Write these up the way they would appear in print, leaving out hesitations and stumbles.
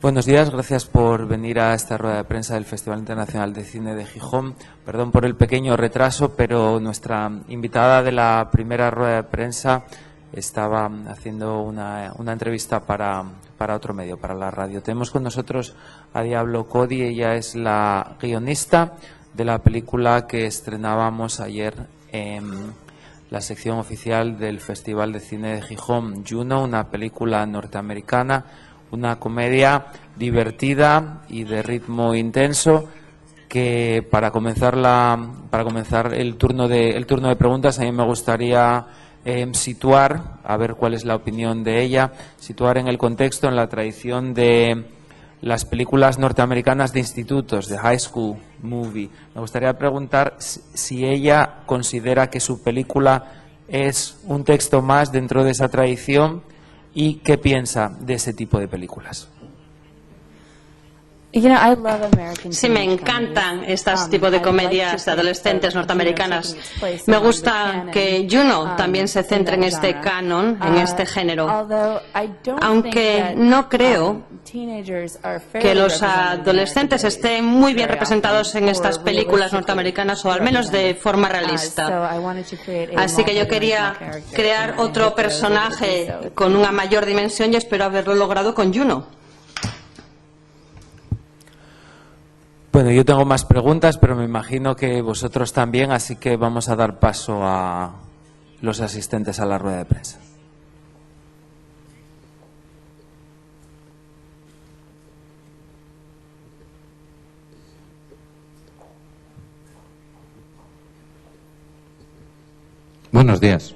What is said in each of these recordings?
Buenos días, gracias por venir a esta rueda de prensa del Festival Internacional de Cine de Gijón. Perdón por el pequeño retraso, pero nuestra invitada de la primera rueda de prensa estaba haciendo una entrevista para otro medio, para la radio. Tenemos con nosotros a Diablo Cody, ella es la guionista de la película que estrenábamos ayer en la sección oficial del Festival de Cine de Gijón, Juno, una película norteamericana, una comedia divertida y de ritmo intenso que para comenzar el turno de preguntas a mí me gustaría situar, a ver cuál es la opinión de ella, situar en el contexto, en la tradición de las películas norteamericanas de institutos, de high school movie. Me gustaría preguntar si ella considera que su película es un texto más dentro de esa tradición y qué piensa de ese tipo de películas. Sí, me encantan estos tipos de comedias de adolescentes norteamericanos. Me gusta que Juno también se centre en este canon, en este género. Aunque no creo que los adolescentes estén muy bien representados en estas películas norteamericanas, o al menos de forma realista. Así que yo quería crear otro personaje con una mayor dimensión y espero haberlo logrado con Juno. Bueno, yo tengo más preguntas, pero me imagino que vosotros también, así que vamos a dar paso a los asistentes a la rueda de prensa. Buenos días.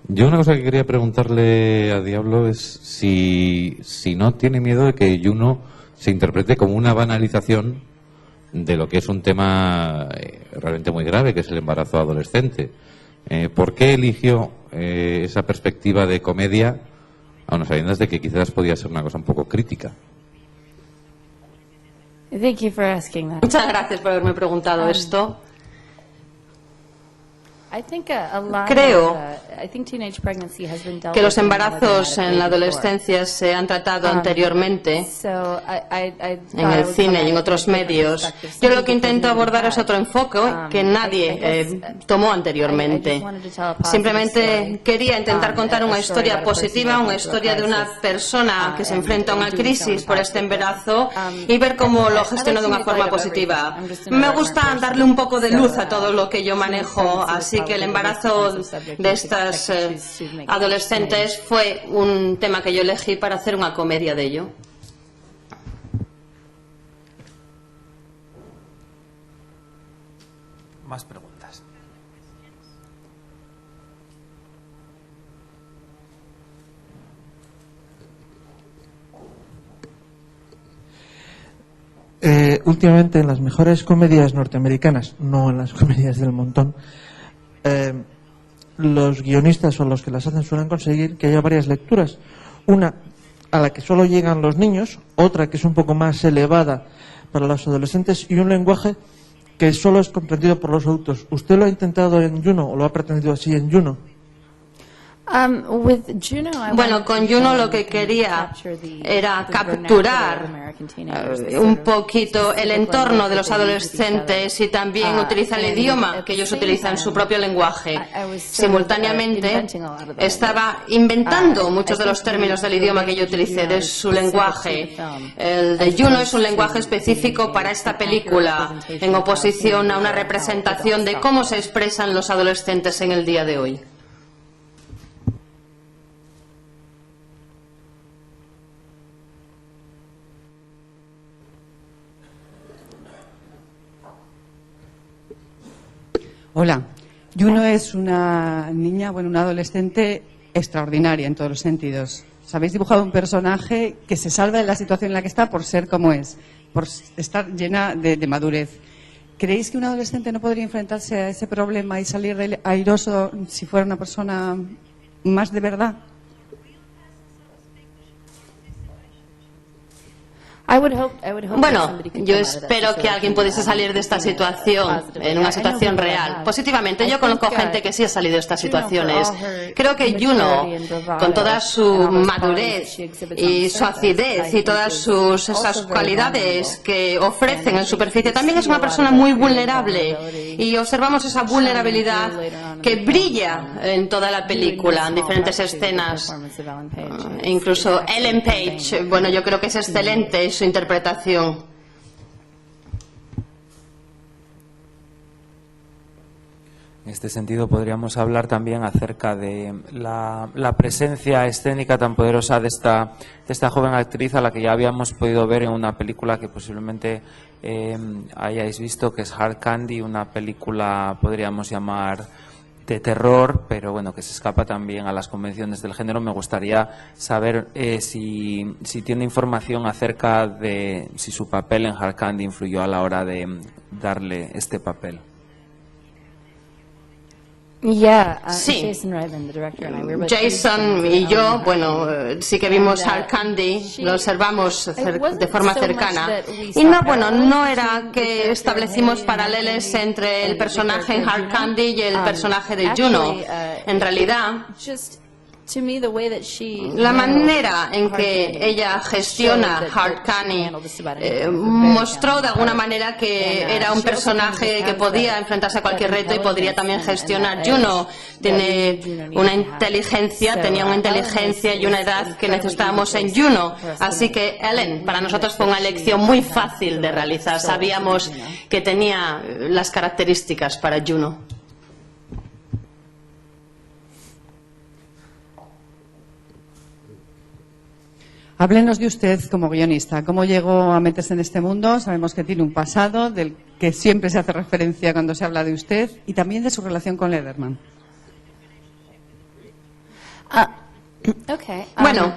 Yo una cosa que quería preguntarle a Diablo es si no tiene miedo de que Juno se interprete como una banalización de lo que es un tema realmente muy grave, que es el embarazo adolescente. ¿Por qué eligió esa perspectiva de comedia, a unas sabiendas de que quizás podía ser una cosa un poco crítica? Muchas gracias por haberme preguntado esto. Creo que los embarazos en la adolescencia se han tratado anteriormente en el cine y en otros medios. Yo lo que intento abordar es otro enfoque que nadie tomó anteriormente. Simplemente quería intentar contar una historia positiva, una historia de una persona que se enfrenta a una crisis por este embarazo y ver cómo lo gestiona de una forma positiva. Me gusta darle un poco de luz a todo lo que yo manejo, así que el embarazo de estas adolescentes fue un tema que yo elegí para hacer una comedia de ello. Más preguntas. Últimamente en las mejores comedias norteamericanas, no en las comedias del montón, los guionistas o los que las hacen suelen conseguir que haya varias lecturas. Una a la que solo llegan los niños, otra que es un poco más elevada para los adolescentes y un lenguaje que solo es comprendido por los adultos. ¿Usted lo ha intentado en Juno o lo ha pretendido así en Juno? Bueno, con Juno lo que quería era capturar un poquito el entorno de los adolescentes y también utilizar el idioma que ellos utilizan, su propio lenguaje. Simultáneamente estaba inventando muchos de los términos del idioma que yo utilicé, de su lenguaje. El de Juno es un lenguaje específico para esta película, en oposición a una representación de cómo se expresan los adolescentes en el día de hoy. Hola, Juno es una niña, una adolescente extraordinaria en todos los sentidos. Os habéis dibujado un personaje que se salva de la situación en la que está por ser como es, por estar llena de madurez. ¿Creéis que un adolescente no podría enfrentarse a ese problema y salir airoso si fuera una persona más de verdad? Bueno, yo espero que alguien pudiese salir de esta situación, en una situación real, positivamente. Yo conozco gente que sí ha salido de estas situaciones. Creo que Juno, con toda su madurez y su acidez y todas esas cualidades que ofrecen en superficie, también es una persona muy vulnerable. Y observamos esa vulnerabilidad que brilla en toda la película, en diferentes escenas. Incluso Ellen Page, bueno, yo creo que es excelente su interpretación. En este sentido podríamos hablar también acerca de la presencia escénica tan poderosa de esta joven actriz, a la que ya habíamos podido ver en una película que posiblemente hayáis visto, que es Hard Candy, una película, podríamos llamar, de terror, pero bueno, que se escapa también a las convenciones del género. Me gustaría saber si tiene información acerca de si su papel en Hard Candy influyó a la hora de darle este papel. Sí, Jason y yo, bueno, sí que vimos Hard Candy, lo observamos de forma cercana. Y no era que establecimos paralelos entre el personaje en Hard Candy y el personaje de Juno. En realidad, la manera en que ella gestiona Hard Candy mostró de alguna manera que era un personaje que podía enfrentarse a cualquier reto y podría también gestionar. Juno tenía una inteligencia y una edad que necesitábamos en Juno. Así que Ellen, para nosotros fue una elección muy fácil de realizar. Sabíamos que tenía las características para Juno. Háblenos de usted como guionista. ¿Cómo llegó a meterse en este mundo? Sabemos que tiene un pasado del que siempre se hace referencia cuando se habla de usted, y también de su relación con Lederman. Bueno,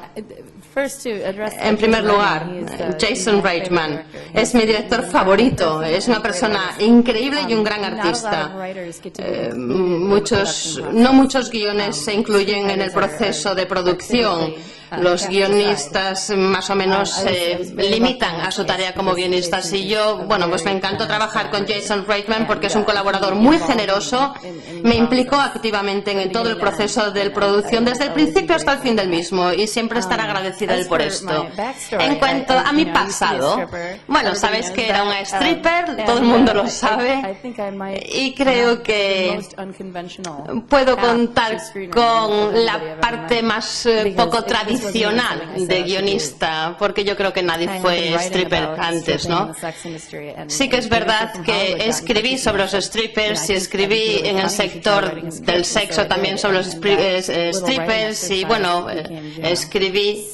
en primer lugar, Jason Reitman es mi director favorito. Es una persona increíble y un gran artista. No muchos guiones se incluyen en el proceso de producción. Los guionistas más o menos se limitan a su tarea como guionistas. Y yo, pues me encantó trabajar con Jason Reitman porque es un colaborador muy generoso. Me implicó activamente en todo el proceso de producción, desde el principio hasta el fin del mismo, y siempre estaré agradecida a él por esto. En cuanto a mi pasado, sabéis que era una stripper, todo el mundo lo sabe, y creo que puedo contar con la parte más poco tradicional de guionista, porque yo creo que nadie fue stripper antes, ¿no? Sí que es verdad que escribí sobre los strippers y escribí en el sector del sexo también sobre los strippers, y escribí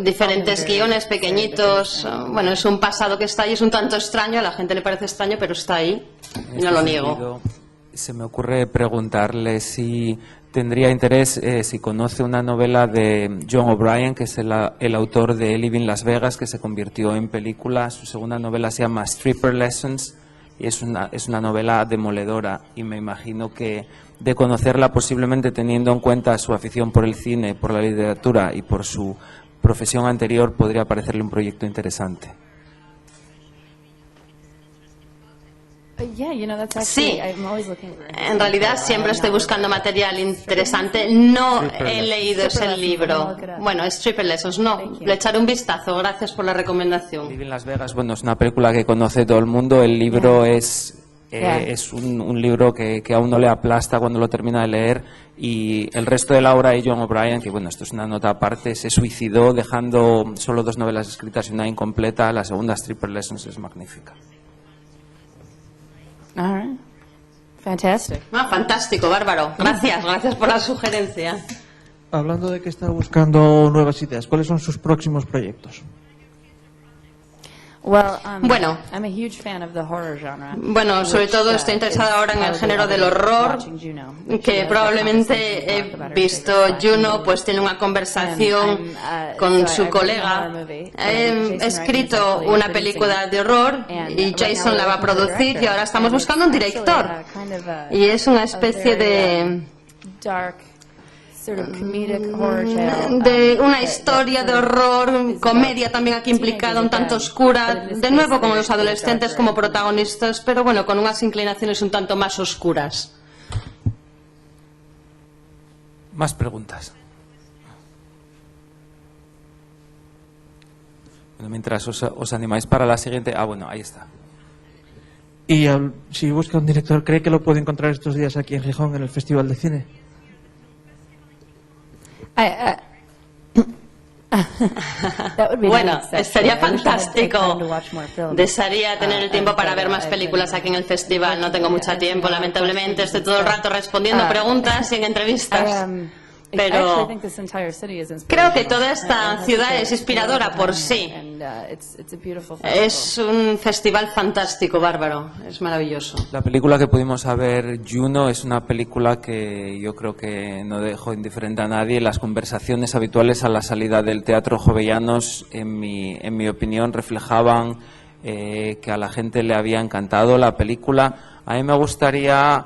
diferentes guiones pequeñitos. Es un pasado que está ahí, es un tanto extraño, a la gente le parece extraño, pero está ahí y no lo niego. Se me ocurre preguntarle si tendría interés, si conoce una novela de John O'Brien, que es el autor de Living Las Vegas, que se convirtió en película. Su segunda novela se llama Stripper Lessons y es una novela demoledora, y me imagino que de conocerla, posiblemente teniendo en cuenta su afición por el cine, por la literatura y por su profesión anterior, podría parecerle un proyecto interesante. Sí, en realidad siempre estoy buscando material interesante. No he leído ese libro. Stripper Lessons, le echaré un vistazo. Gracias por la recomendación. Living Las Vegas, es una película que conoce todo el mundo. El libro es un libro que a uno le aplasta cuando lo termina de leer, y el resto de la obra de John O'Brien, que esto es una nota aparte, se suicidó dejando solo 2 novelas escritas y una incompleta. La segunda, Stripper Lessons, es magnífica. Fantástico, bárbaro. Gracias por la sugerencia. Hablando de que está buscando nuevas ideas, ¿cuáles son sus próximos proyectos? Sobre todo estoy interesada ahora en el género del horror, que probablemente he visto. Juno tiene una conversación con su colega. He escrito una película de horror y Jason la va a producir, y ahora estamos buscando un director. Y es una especie de de una historia de horror, comedia también aquí implicada, un tanto oscura, de nuevo con los adolescentes como protagonistas, pero bueno, con unas inclinaciones un tanto más oscuras. Más preguntas. Bueno, mientras os animáis para la siguiente... bueno, ahí está. Y si busca un director, ¿cree que lo puede encontrar estos días aquí en Gijón, en el Festival de Cine? Bueno, sería fantástico. Desearía tener el tiempo para ver más películas aquí en el festival. No tengo mucho tiempo, lamentablemente. Estoy todo el rato respondiendo preguntas y en entrevistas. Pero creo que toda esta ciudad es inspiradora por sí. Es un festival fantástico, bárbaro. Es maravilloso. La película que pudimos ver, Juno, es una película que yo creo que no dejó indiferente a nadie. Las conversaciones habituales a la salida del Teatro Jovellanos, en mi opinión, reflejaban que a la gente le había encantado la película. A mí me gustaría...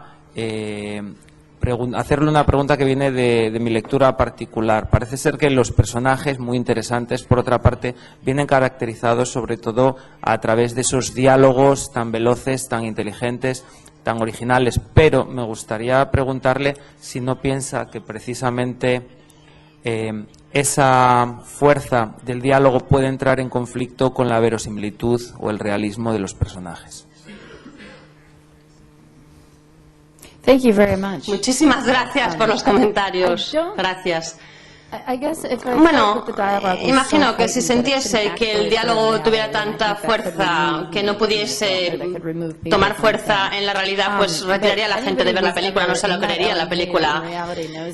hacerle una pregunta que viene de mi lectura particular. Parece ser que los personajes, muy interesantes, por otra parte, vienen caracterizados sobre todo a través de esos diálogos tan veloces, tan inteligentes, tan originales. Pero me gustaría preguntarle si no piensa que precisamente esa fuerza del diálogo puede entrar en conflicto con la verosimilitud o el realismo de los personajes. Muchísimas gracias por los comentarios. Gracias. Bueno, imagino que si sintiese que el diálogo tuviera tanta fuerza que no pudiese tomar fuerza en la realidad, pues retiraría a la gente de ver la película, no se lo creería la película.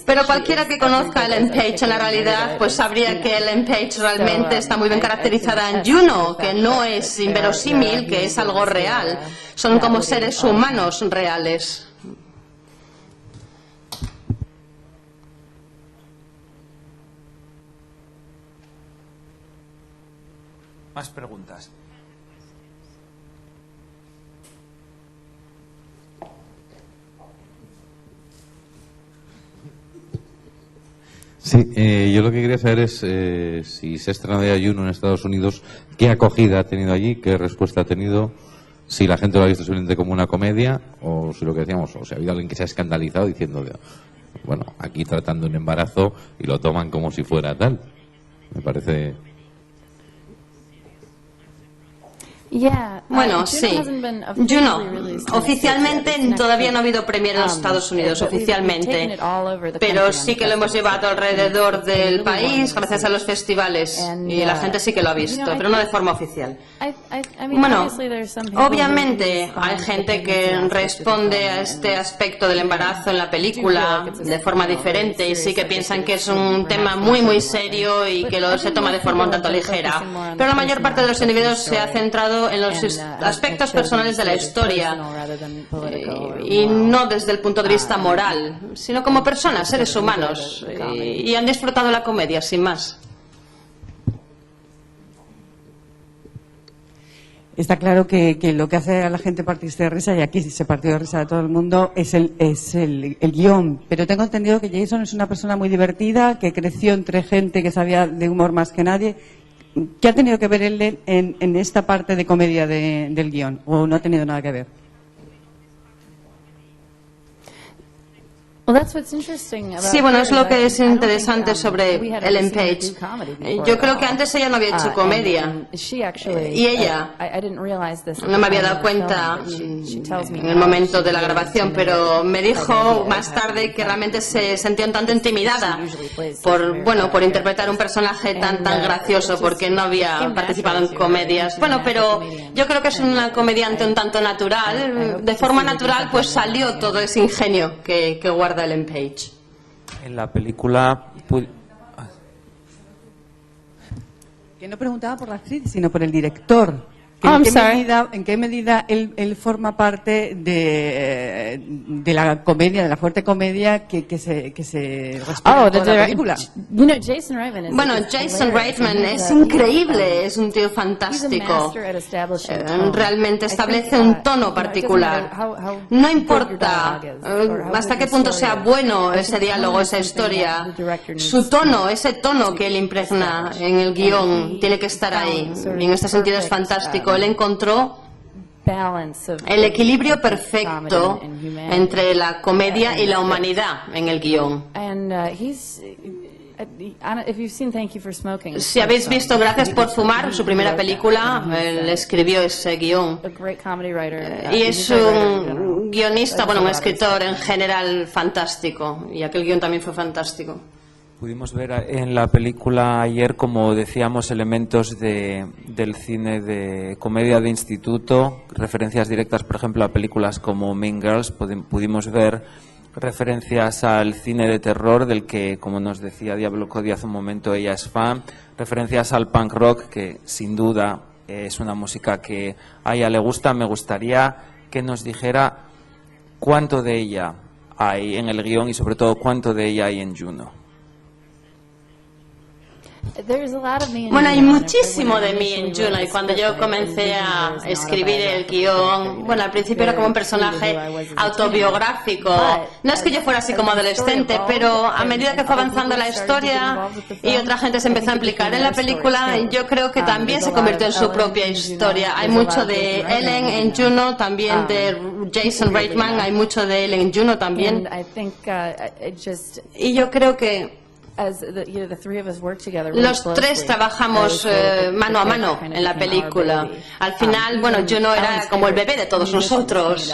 Pero cualquiera que conozca a Ellen Page en la realidad, pues sabría que Ellen Page realmente está muy bien caracterizada en Juno, que no es inverosímil, que es algo real. Son como seres humanos reales. Más preguntas. Sí, yo lo que quería saber es si se ha estrenado ya Juno en Estados Unidos, qué acogida ha tenido allí, qué respuesta ha tenido, si la gente lo ha visto simplemente como una comedia o si lo que decíamos, o si ha habido alguien que se ha escandalizado diciendo, bueno, aquí tratando un embarazo y lo toman como si fuera tal. Me parece... Bueno, sí. Juno, oficialmente todavía no ha habido premier en los Estados Unidos, oficialmente. Pero sí que lo hemos llevado alrededor del país gracias a los festivales. Y la gente sí que lo ha visto, pero no de forma oficial. Bueno, obviamente hay gente que responde a este aspecto del embarazo en la película de forma diferente y sí que piensan que es un tema muy, muy serio y que se toma de forma un tanto ligera. Pero la mayor parte de los individuos se ha centrado en los aspectos personales de la historia y no desde el punto de vista moral, sino como personas, seres humanos, y han disfrutado la comedia, sin más. Está claro que lo que hace a la gente partirse de risa, y aquí se partió de risa de todo el mundo, es el guión. Pero tengo entendido que Jason es una persona muy divertida, que creció entre gente que sabía de humor más que nadie. ¿Qué ha tenido que ver él en esta parte de comedia del guión? ¿O no ha tenido nada que ver? Sí, bueno, es lo que es interesante sobre Ellen Page. Yo creo que antes ella no había hecho comedia. Y ella, no me había dado cuenta en el momento de la grabación, pero me dijo más tarde que realmente se sentía un tanto intimidada por interpretar un personaje tan gracioso, porque no había participado en comedias. Bueno, pero yo creo que es una comediante un tanto natural. De forma natural, pues salió todo ese ingenio que guarda Ellen Page. En la película... Que no preguntaba por la actriz, sino por el director. ¿En qué medida él forma parte de la comedia, de la fuerte comedia que se respira en toda la película? Bueno, Jason Reitman es increíble, es un tío fantástico. Realmente establece un tono particular. No importa hasta qué punto sea bueno ese diálogo, esa historia, su tono, ese tono que él impregna en el guión, tiene que estar ahí. Y en este sentido es fantástico. Él encontró el equilibrio perfecto entre la comedia y la humanidad en el guión. Si habéis visto Gracias por fumar, su primera película, él escribió ese guión. Y es un guionista, bueno, un escritor en general fantástico. Y aquel guión también fue fantástico. Pudimos ver en la película ayer, como decíamos, elementos del cine de comedia de instituto, referencias directas, por ejemplo, a películas como Mean Girls. Pudimos ver referencias al cine de terror, del que, como nos decía Diablo Cody hace un momento, ella es fan, referencias al punk rock, que sin duda es una música que a ella le gusta. Me gustaría que nos dijera cuánto de ella hay en el guión y sobre todo cuánto de ella hay en Juno. Bueno, hay muchísimo de mí en Juno, y cuando yo comencé a escribir el guión, bueno, al principio era como un personaje autobiográfico. No es que yo fuera así como adolescente, pero a medida que fue avanzando la historia y otra gente se empezó a implicar en la película, yo creo que también se convirtió en su propia historia. Hay mucho de Ellen en Juno, también de Jason Reitman, hay mucho de él en Juno también. Y yo creo que los tres trabajamos mano a mano en la película. Al final, bueno, Juno era como el bebé de todos nosotros.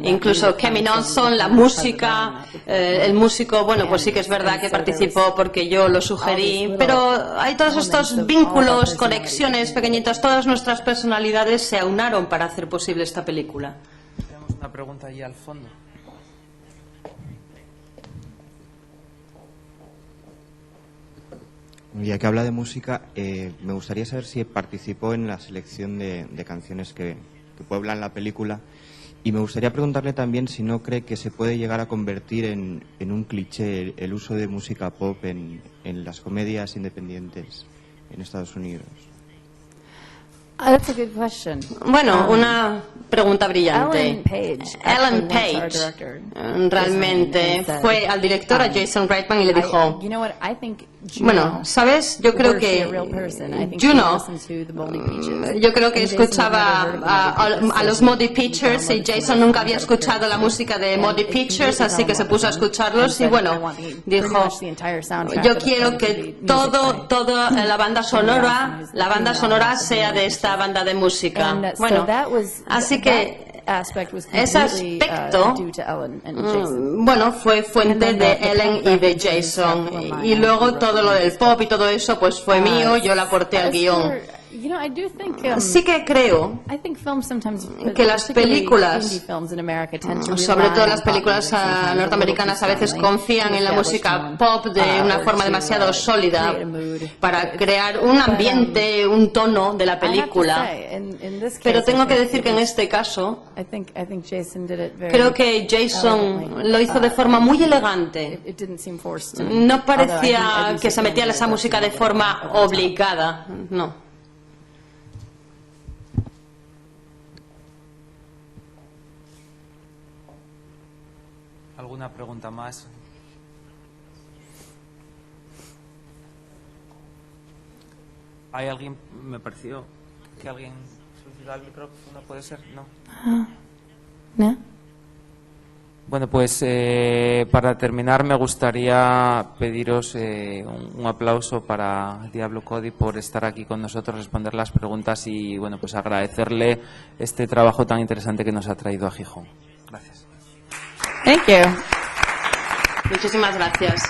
Incluso Kevin Olson, la música, el músico, bueno, pues sí que es verdad que participó porque yo lo sugerí, pero hay todos estos vínculos, conexiones pequeñitos, todas nuestras personalidades se aunaron para hacer posible esta película. Tenemos una pregunta allí al fondo. Ya que habla de música, me gustaría saber si participó en la selección de canciones que pueblan la película, y me gustaría preguntarle también si no cree que se puede llegar a convertir en un cliché el uso de música pop en las comedias independientes en Estados Unidos. Bueno, una pregunta brillante. Ellen Page realmente fue al director, a Jason Reitman, y le dijo, bueno, ¿sabes? Yo creo que Juno, yo creo que escuchaba a los Moody Pictures, y Jason nunca había escuchado la música de Moody Pictures, así que se puso a escucharlos y bueno, dijo, yo quiero que toda la banda sonora sea de esta banda de música. Bueno, así que ese aspecto, bueno, fue fuente de Ellen y de Jason, y luego todo lo del pop y todo eso pues fue mío, yo lo aporté al guión. Sí que creo que las películas, sobre todo las películas norteamericanas, a veces confían en la música pop de una forma demasiado sólida para crear un ambiente, un tono de la película. Pero tengo que decir que en este caso creo que Jason lo hizo de forma muy elegante. No parecía que se metía esa música de forma obligada, no. ¿Alguna pregunta más? ¿Hay alguien? Me pareció que alguien solicitaba el micrófono, ¿puede ser? No. ¿No? Bueno, pues para terminar me gustaría pediros un aplauso para Diablo Cody por estar aquí con nosotros, responder las preguntas y bueno, pues agradecerle este trabajo tan interesante que nos ha traído a Gijón. Gracias. Thank you. Muchísimas gracias.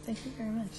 Thank you very much.